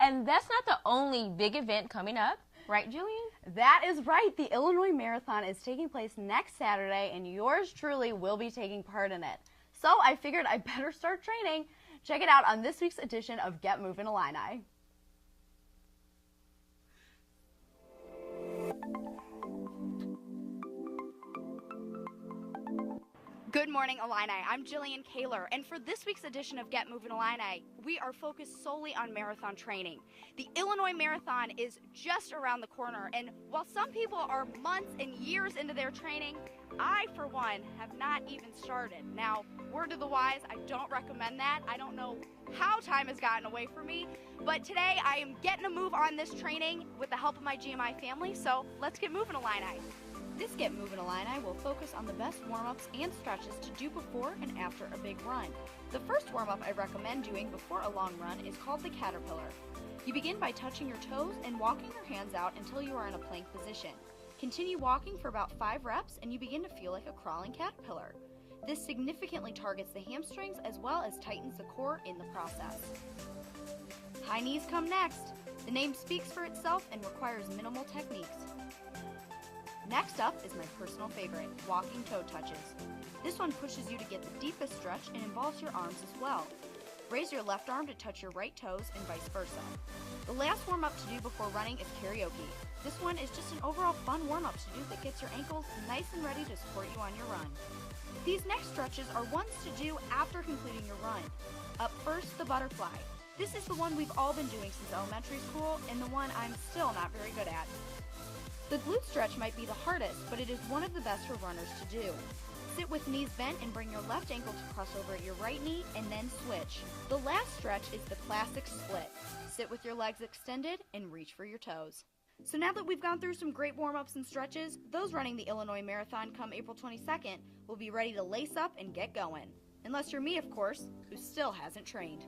And that's not the only big event coming up, right, Jillian? That is right. The Illinois Marathon is taking place next Saturday, and yours truly will be taking part in it. So I figured I better start training. Check it out on this week's edition of Get Movin Illini. Good morning, Illini. I'm Jillian Kaehler, and for this week's edition of Get Movin Illini, we are focused solely on marathon training. The Illinois Marathon is just around the corner, and while some people are months and years into their training, I, for one, have not even started. Now, word to the wise, I don't recommend that. I don't know how time has gotten away from me, but today I am getting a move on this training with the help of my GMI family, so let's get moving, Illini. This Get Movin Illini will focus on the best warm-ups and stretches to do before and after a big run. The first warm-up I recommend doing before a long run is called the caterpillar. You begin by touching your toes and walking your hands out until you are in a plank position. Continue walking for about 5 reps and you begin to feel like a crawling caterpillar. This significantly targets the hamstrings as well as tightens the core in the process. High knees come next. The name speaks for itself and requires minimal techniques. Next up is my personal favorite, walking toe touches. This one pushes you to get the deepest stretch and involves your arms as well. Raise your left arm to touch your right toes and vice versa. The last warm-up to do before running is karaoke. This one is just an overall fun warm-up to do that gets your ankles nice and ready to support you on your run. These next stretches are ones to do after completing your run. Up first, the butterfly. This is the one we've all been doing since elementary school and the one I'm still not very good at. The glute stretch might be the hardest, but it is one of the best for runners to do. Sit with knees bent and bring your left ankle to cross over at your right knee and then switch. The last stretch is the classic split. Sit with your legs extended and reach for your toes. So now that we've gone through some great warm-ups and stretches, those running the Illinois Marathon come April 22nd will be ready to lace up and get going. Unless you're me, of course, who still hasn't trained.